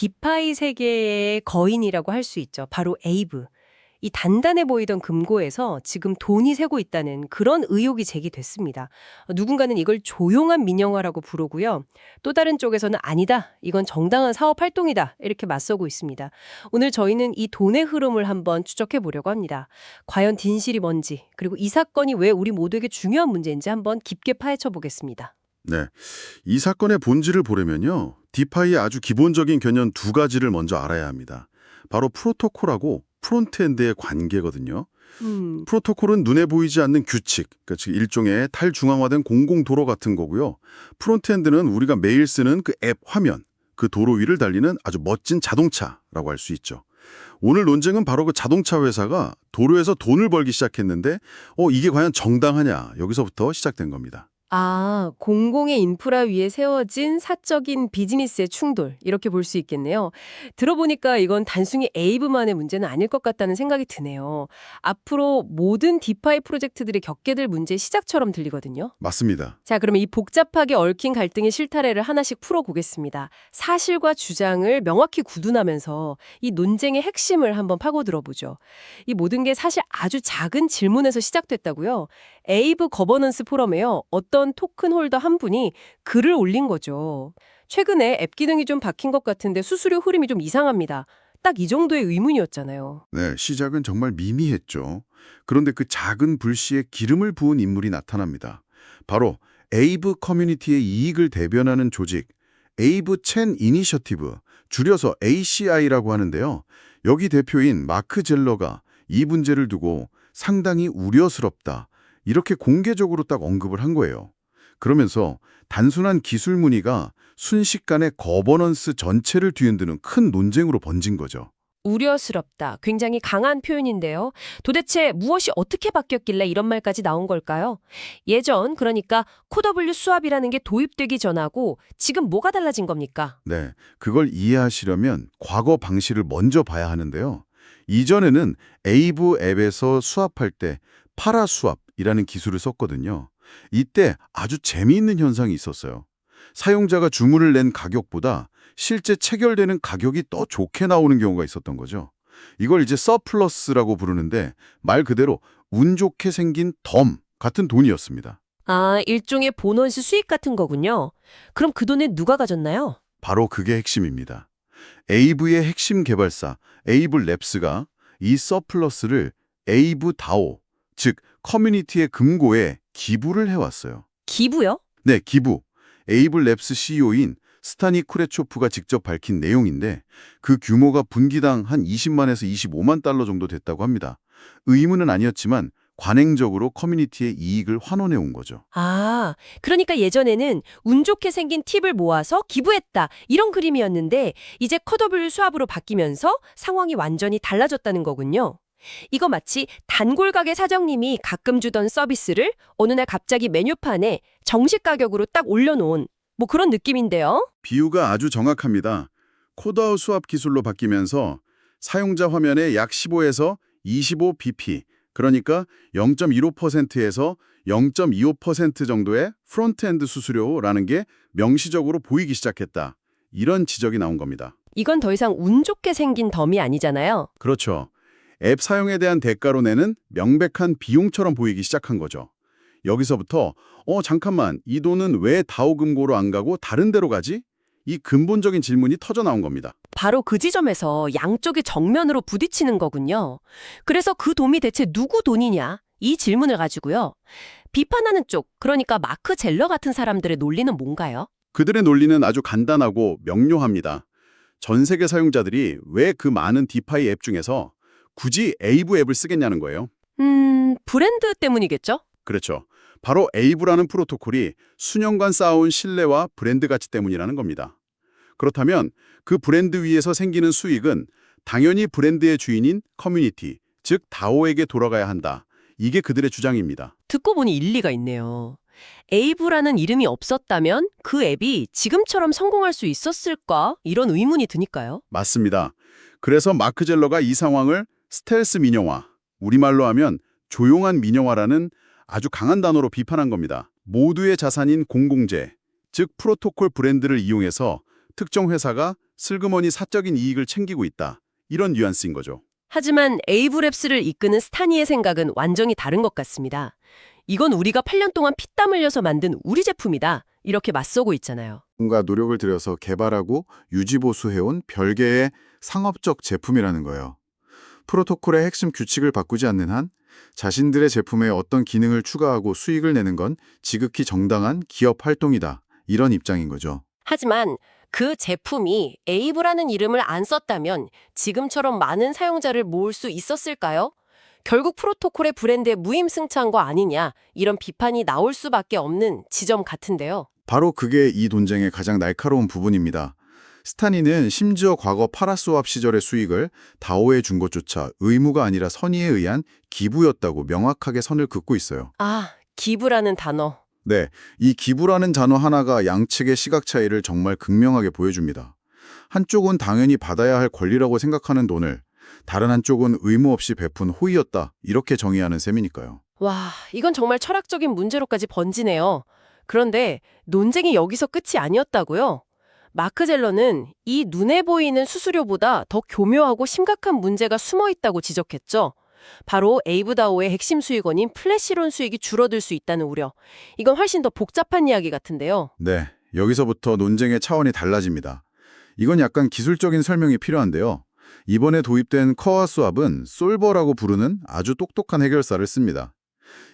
디파이 세계의 거인이라고 할 수 있죠. 바로 에이브. 이 단단해 보이던 금고에서 지금 돈이 새고 있다는 그런 의혹이 제기됐습니다. 누군가는 이걸 조용한 민영화라고 부르고요. 또 다른 쪽에서는 아니다. 이건 정당한 사업 활동이다. 이렇게 맞서고 있습니다. 오늘 저희는 이 돈의 흐름을 한번 추적해 보려고 합니다. 과연 진실이 뭔지, 그리고 이 사건이 왜 우리 모두에게 중요한 문제인지 한번 깊게 파헤쳐 보겠습니다. 네, 이 사건의 본질을 보려면요. 디파이의 아주 기본적인 개념 두 가지를 먼저 알아야 합니다. 바로 프로토콜하고 프론트엔드의 관계거든요. 프로토콜은 눈에 보이지 않는 규칙, 그러니까 즉 일종의 탈중앙화된 공공도로 같은 거고요. 프론트엔드는 우리가 매일 쓰는 그 앱 화면, 그 도로 위를 달리는 아주 멋진 자동차라고 할 수 있죠. 오늘 논쟁은 바로 그 자동차 회사가 도로에서 돈을 벌기 시작했는데 이게 과연 정당하냐, 여기서부터 시작된 겁니다. 아, 공공의 인프라 위에 세워진 사적인 비즈니스의 충돌, 이렇게 볼 수 있겠네요. 들어보니까 이건 단순히 에이브만의 문제는 아닐 것 같다는 생각이 드네요. 앞으로 모든 디파이 프로젝트들이 겪게 될 문제의 시작처럼 들리거든요. 맞습니다. 자, 그러면 이 복잡하게 얽힌 갈등의 실타래를 하나씩 풀어보겠습니다. 사실과 주장을 명확히 구분하면서 이 논쟁의 핵심을 한번 파고들어보죠. 이 모든 게 사실 아주 작은 질문에서 시작됐다고요. 에이브 거버넌스 포럼에요. 어떤 토큰 홀더 한 분이 글을 올린 거죠. 최근에 앱 기능이 좀 바뀐 것 같은데 수수료 흐름이 좀 이상합니다. 딱 이 정도의 의문이었잖아요. 네, 시작은 정말 미미했죠. 그런데 그 작은 불씨에 기름을 부은 인물이 나타납니다. 바로 에이브 커뮤니티의 이익을 대변하는 조직, 에이브 첸 이니셔티브, 줄여서 ACI라고 하는데요. 여기 대표인 마크 젤러가 이 문제를 두고 상당히 우려스럽다, 이렇게 공개적으로 딱 언급을 한 거예요. 그러면서 단순한 기술 문의가 순식간에 거버넌스 전체를 뒤흔드는 큰 논쟁으로 번진 거죠. 우려스럽다. 굉장히 강한 표현인데요. 도대체 무엇이 어떻게 바뀌었길래 이런 말까지 나온 걸까요? 예전, 그러니까 코더블유 수압이라는 게 도입되기 전하고 지금 뭐가 달라진 겁니까? 네, 그걸 이해하시려면 과거 방식을 먼저 봐야 하는데요. 이전에는 에이브 앱에서 수합할 때 파라 수압이라는 기술을 썼거든요. 이때 아주 재미있는 현상이 있었어요. 사용자가 주문을 낸 가격보다 실제 체결되는 가격이 더 좋게 나오는 경우가 있었던 거죠. 이걸 이제 서플러스라고 부르는데 말 그대로 운 좋게 생긴 덤 같은 돈이었습니다. 아, 일종의 보너스 수익 같은 거군요. 그럼 그 돈은 누가 가졌나요? 바로 그게 핵심입니다. 에이브의 핵심 개발사 에이브 랩스가 이 서플러스를 에이브 다오, 즉 커뮤니티의 금고에 기부를 해왔어요. 기부요? 네, 기부. 에이브 랩스 CEO인 스타니 쿠레초프가 직접 밝힌 내용인데 그 규모가 분기당 한 20만에서 25만 달러 정도 됐다고 합니다. 의무는 아니었지만 관행적으로 커뮤니티의 이익을 환원해 온 거죠. 아, 그러니까 예전에는 운 좋게 생긴 팁을 모아서 기부했다. 이런 그림이었는데 이제 커더블 수압으로 바뀌면서 상황이 완전히 달라졌다는 거군요. 이거 마치 단골 가게 사장님이 가끔 주던 서비스를 어느 날 갑자기 메뉴판에 정식 가격으로 딱 올려놓은 뭐 그런 느낌인데요. 비유가 아주 정확합니다. 코더 수압 기술로 바뀌면서 사용자 화면에 약 15에서 25 bp, 그러니까 0.15%에서 0.25% 정도의 프론트엔드 수수료라는 게 명시적으로 보이기 시작했다. 이런 지적이 나온 겁니다. 이건 더 이상 운 좋게 생긴 덤이 아니잖아요. 그렇죠. 앱 사용에 대한 대가로 내는 명백한 비용처럼 보이기 시작한 거죠. 여기서부터 잠깐만, 이 돈은 왜 다오금고로 안 가고 다른 데로 가지? 이 근본적인 질문이 터져 나온 겁니다. 바로 그 지점에서 양쪽이 정면으로 부딪히는 거군요. 그래서 그 돈이 대체 누구 돈이냐? 이 질문을 가지고요. 비판하는 쪽, 그러니까 마크 젤러 같은 사람들의 논리는 뭔가요? 그들의 논리는 아주 간단하고 명료합니다. 전 세계 사용자들이 왜 그 많은 디파이 앱 중에서 굳이 에이브 앱을 쓰겠냐는 거예요. 브랜드 때문이겠죠? 그렇죠. 바로 에이브라는 프로토콜이 수년간 쌓아온 신뢰와 브랜드 가치 때문이라는 겁니다. 그렇다면 그 브랜드 위에서 생기는 수익은 당연히 브랜드의 주인인 커뮤니티, 즉 다오에게 돌아가야 한다. 이게 그들의 주장입니다. 듣고 보니 일리가 있네요. 에이브라는 이름이 없었다면 그 앱이 지금처럼 성공할 수 있었을까? 이런 의문이 드니까요. 맞습니다. 그래서 마크 젤러가 이 상황을 스텔스 민영화, 우리말로 하면 조용한 민영화라는 아주 강한 단어로 비판한 겁니다. 모두의 자산인 공공재, 즉 프로토콜 브랜드를 이용해서 특정 회사가 슬그머니 사적인 이익을 챙기고 있다. 이런 뉘앙스인 거죠. 하지만 에이브랩스를 이끄는 스타니의 생각은 완전히 다른 것 같습니다. 이건 우리가 8년 동안 피땀 흘려서 만든 우리 제품이다. 이렇게 맞서고 있잖아요. 뭔가 노력을 들여서 개발하고 유지보수해온 별개의 상업적 제품이라는 거예요. 프로토콜의 핵심 규칙을 바꾸지 않는 한 자신들의 제품에 어떤 기능을 추가하고 수익을 내는 건 지극히 정당한 기업 활동이다. 이런 입장인 거죠. 하지만 그 제품이 에이브라는 이름을 안 썼다면 지금처럼 많은 사용자를 모을 수 있었을까요? 결국 프로토콜의 브랜드의 무임승차한 거 아니냐, 이런 비판이 나올 수밖에 없는 지점 같은데요. 바로 그게 이 논쟁의 가장 날카로운 부분입니다. 스타니는 심지어 과거 파라스왑 시절의 수익을 다오에 준 것조차 의무가 아니라 선의에 의한 기부였다고 명확하게 선을 긋고 있어요. 아, 기부라는 단어. 네, 이 기부라는 단어 하나가 양측의 시각 차이를 정말 극명하게 보여줍니다. 한쪽은 당연히 받아야 할 권리라고 생각하는 돈을, 다른 한쪽은 의무 없이 베푼 호의였다, 이렇게 정의하는 셈이니까요. 와, 이건 정말 철학적인 문제로까지 번지네요. 그런데 논쟁이 여기서 끝이 아니었다고요? 마크 젤러는 이 눈에 보이는 수수료보다 더 교묘하고 심각한 문제가 숨어 있다고 지적했죠. 바로 에이브다오의 핵심 수익원인 플래시론 수익이 줄어들 수 있다는 우려. 이건 훨씬 더 복잡한 이야기 같은데요. 네, 여기서부터 논쟁의 차원이 달라집니다. 이건 약간 기술적인 설명이 필요한데요. 이번에 도입된 커와수압은 솔버라고 부르는 아주 똑똑한 해결사를 씁니다.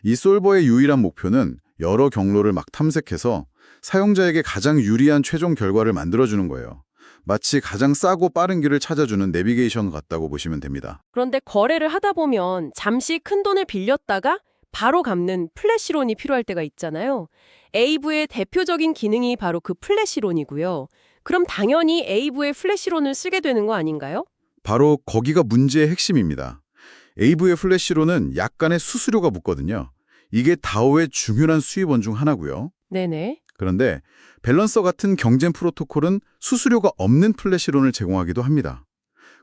이 솔버의 유일한 목표는 여러 경로를 막 탐색해서 사용자에게 가장 유리한 최종 결과를 만들어주는 거예요. 마치 가장 싸고 빠른 길을 찾아주는 내비게이션 같다고 보시면 됩니다. 그런데 거래를 하다 보면 잠시 큰 돈을 빌렸다가 바로 갚는 플래시론이 필요할 때가 있잖아요. 에이브의 대표적인 기능이 바로 그 플래시론이고요. 그럼 당연히 에이브의 플래시론을 쓰게 되는 거 아닌가요? 바로 거기가 문제의 핵심입니다. 에이브의 플래시로는 약간의 수수료가 붙거든요. 이게 다오의 중요한 수입원 중 하나고요. 네네. 그런데 밸런서 같은 경쟁 프로토콜은 수수료가 없는 플래시론을 제공하기도 합니다.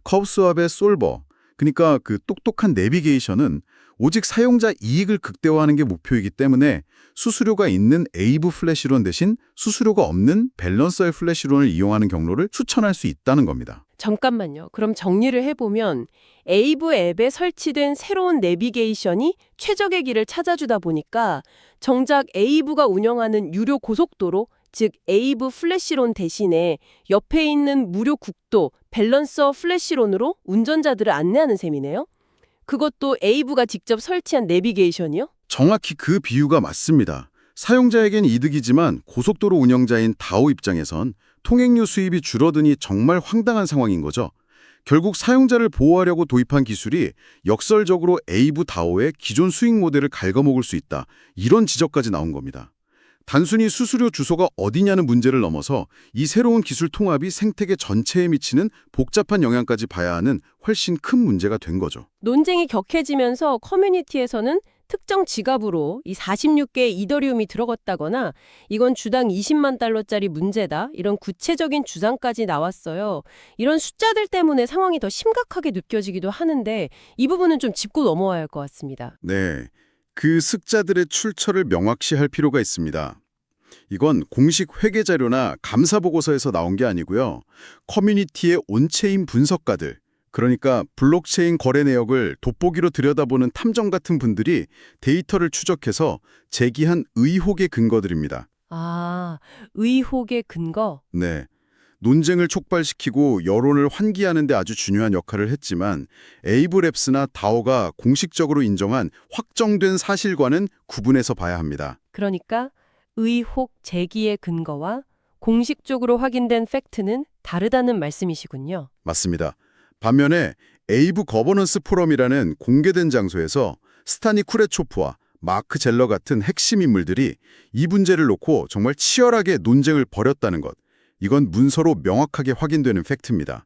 컵스왑의 솔버, 그러니까 그 똑똑한 내비게이션은 오직 사용자 이익을 극대화하는 게 목표이기 때문에 수수료가 있는 에이브 플래시론 대신 수수료가 없는 밸런서의 플래시론을 이용하는 경로를 추천할 수 있다는 겁니다. 잠깐만요. 그럼 정리를 해보면 에이브 앱에 설치된 새로운 내비게이션이 최적의 길을 찾아주다 보니까 정작 에이브가 운영하는 유료 고속도로, 즉 에이브 플래시론 대신에 옆에 있는 무료 국도 밸런서 플래시론으로 운전자들을 안내하는 셈이네요. 그것도 에이브가 직접 설치한 내비게이션이요? 정확히 그 비유가 맞습니다. 사용자에겐 이득이지만 고속도로 운영자인 다오 입장에선 통행료 수입이 줄어드니 정말 황당한 상황인 거죠. 결국 사용자를 보호하려고 도입한 기술이 역설적으로 에이브 다오의 기존 수익 모델을 갉아먹을 수 있다. 이런 지적까지 나온 겁니다. 단순히 수수료 주소가 어디냐는 문제를 넘어서 이 새로운 기술 통합이 생태계 전체에 미치는 복잡한 영향까지 봐야 하는 훨씬 큰 문제가 된 거죠. 논쟁이 격해지면서 커뮤니티에서는 특정 지갑으로 이 46개의 이더리움이 들어갔다거나 이건 주당 20만 달러짜리 문제다, 이런 구체적인 주장까지 나왔어요. 이런 숫자들 때문에 상황이 더 심각하게 느껴지기도 하는데 이 부분은 좀 짚고 넘어와야 할 것 같습니다. 네, 그 숫자들의 출처를 명확시 할 필요가 있습니다. 이건 공식 회계 자료나 감사 보고서에서 나온 게 아니고요. 커뮤니티의 온체인 분석가들, 그러니까 블록체인 거래 내역을 돋보기로 들여다보는 탐정 같은 분들이 데이터를 추적해서 제기한 의혹의 근거들입니다. 아, 의혹의 근거? 네. 논쟁을 촉발시키고 여론을 환기하는 데 아주 중요한 역할을 했지만 에이브랩스나 다오가 공식적으로 인정한 확정된 사실과는 구분해서 봐야 합니다. 그러니까 의혹 제기의 근거와 공식적으로 확인된 팩트는 다르다는 말씀이시군요. 맞습니다. 반면에 에이브 거버넌스 포럼이라는 공개된 장소에서 스타니 쿠레초프와 마크 젤러 같은 핵심 인물들이 이 문제를 놓고 정말 치열하게 논쟁을 벌였다는 것. 이건 문서로 명확하게 확인되는 팩트입니다.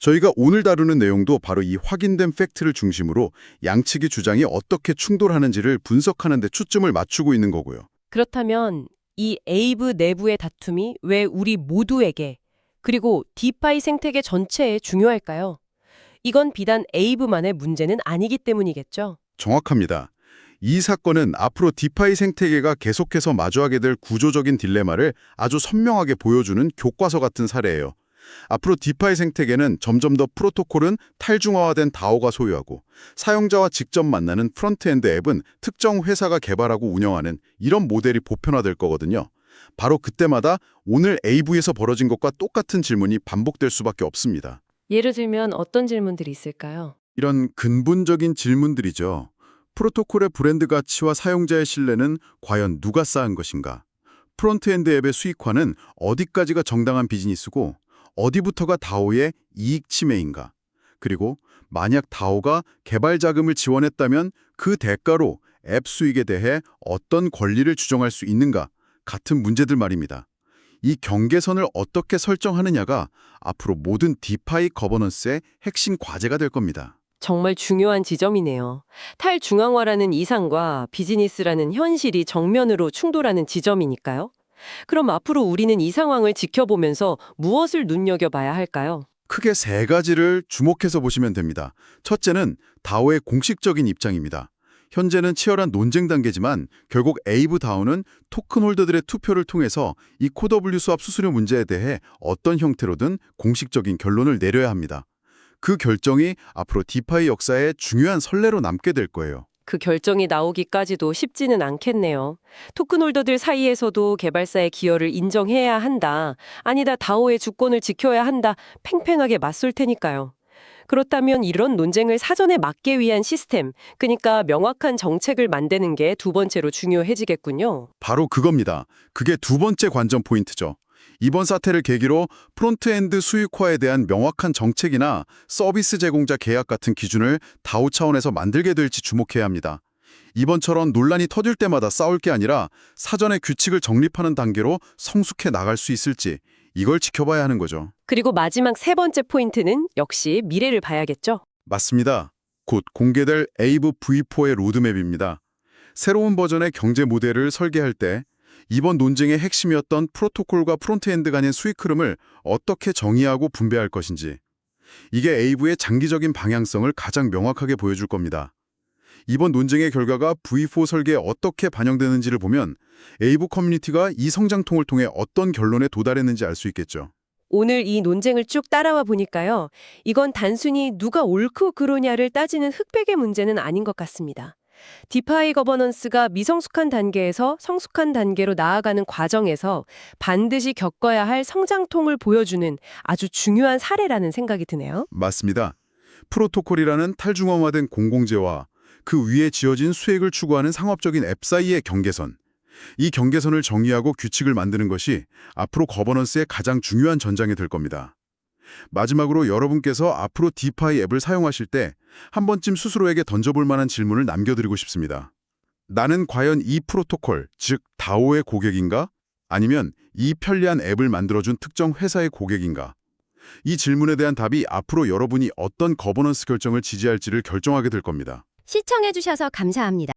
저희가 오늘 다루는 내용도 바로 이 확인된 팩트를 중심으로 양측의 주장이 어떻게 충돌하는지를 분석하는 데 초점을 맞추고 있는 거고요. 그렇다면 이 에이브 내부의 다툼이 왜 우리 모두에게 그리고 디파이 생태계 전체에 중요할까요? 이건 비단 에이브만의 문제는 아니기 때문이겠죠. 정확합니다. 이 사건은 앞으로 디파이 생태계가 계속해서 마주하게 될 구조적인 딜레마를 아주 선명하게 보여주는 교과서 같은 사례예요. 앞으로 디파이 생태계는 점점 더 프로토콜은 탈중화화된 다오가 소유하고 사용자와 직접 만나는 프론트엔드 앱은 특정 회사가 개발하고 운영하는 이런 모델이 보편화될 거거든요. 바로 그때마다 오늘 AV에서 벌어진 것과 똑같은 질문이 반복될 수밖에 없습니다. 예를 들면 어떤 질문들이 있을까요? 이런 근본적인 질문들이죠. 프로토콜의 브랜드 가치와 사용자의 신뢰는 과연 누가 쌓은 것인가? 프론트엔드 앱의 수익화는 어디까지가 정당한 비즈니스고 어디부터가 다오의 이익 침해인가? 그리고 만약 다오가 개발 자금을 지원했다면 그 대가로 앱 수익에 대해 어떤 권리를 주장할 수 있는가? 같은 문제들 말입니다. 이 경계선을 어떻게 설정하느냐가 앞으로 모든 디파이 거버넌스의 핵심 과제가 될 겁니다. 정말 중요한 지점이네요. 탈중앙화라는 이상과 비즈니스라는 현실이 정면으로 충돌하는 지점이니까요. 그럼 앞으로 우리는 이 상황을 지켜보면서 무엇을 눈여겨봐야 할까요? 크게 세 가지를 주목해서 보시면 됩니다. 첫째는 다오의 공식적인 입장입니다. 현재는 치열한 논쟁 단계지만 결국 에이브 다오는 토큰 홀더들의 투표를 통해서 이 코W 수합 수수료 문제에 대해 어떤 형태로든 공식적인 결론을 내려야 합니다. 그 결정이 앞으로 디파이 역사의 중요한 선례로 남게 될 거예요. 그 결정이 나오기까지도 쉽지는 않겠네요. 토큰 홀더들 사이에서도 개발사의 기여를 인정해야 한다. 아니다, 다오의 주권을 지켜야 한다. 팽팽하게 맞설 테니까요. 그렇다면 이런 논쟁을 사전에 막기 위한 시스템, 그러니까 명확한 정책을 만드는 게 두 번째로 중요해지겠군요. 바로 그겁니다. 그게 두 번째 관전 포인트죠. 이번 사태를 계기로 프론트엔드 수익화에 대한 명확한 정책이나 서비스 제공자 계약 같은 기준을 다오 차원에서 만들게 될지 주목해야 합니다. 이번처럼 논란이 터질 때마다 싸울 게 아니라 사전에 규칙을 정립하는 단계로 성숙해 나갈 수 있을지 이걸 지켜봐야 하는 거죠. 그리고 마지막 세 번째 포인트는 역시 미래를 봐야겠죠. 맞습니다. 곧 공개될 에이브 V4의 로드맵입니다. 새로운 버전의 경제 모델을 설계할 때 이번 논쟁의 핵심이었던 프로토콜과 프론트엔드 간의 수익 흐름을 어떻게 정의하고 분배할 것인지 이게 에이브의 장기적인 방향성을 가장 명확하게 보여줄 겁니다. 이번 논쟁의 결과가 V4 설계에 어떻게 반영되는지를 보면 에이브 커뮤니티가 이 성장통을 통해 어떤 결론에 도달했는지 알 수 있겠죠. 오늘 이 논쟁을 쭉 따라와 보니까요. 이건 단순히 누가 옳고 그르냐를 따지는 흑백의 문제는 아닌 것 같습니다. 디파이 거버넌스가 미성숙한 단계에서 성숙한 단계로 나아가는 과정에서 반드시 겪어야 할 성장통을 보여주는 아주 중요한 사례라는 생각이 드네요. 맞습니다. 프로토콜이라는 탈중앙화된 공공재와 그 위에 지어진 수익을 추구하는 상업적인 앱 사이의 경계선. 이 경계선을 정의하고 규칙을 만드는 것이 앞으로 거버넌스의 가장 중요한 전장이 될 겁니다. 마지막으로 여러분께서 앞으로 디파이 앱을 사용하실 때 한 번쯤 스스로에게 던져볼 만한 질문을 남겨드리고 싶습니다. 나는 과연 이 프로토콜, 즉 다오의 고객인가? 아니면 이 편리한 앱을 만들어준 특정 회사의 고객인가? 이 질문에 대한 답이 앞으로 여러분이 어떤 거버넌스 결정을 지지할지를 결정하게 될 겁니다. 시청해주셔서 감사합니다.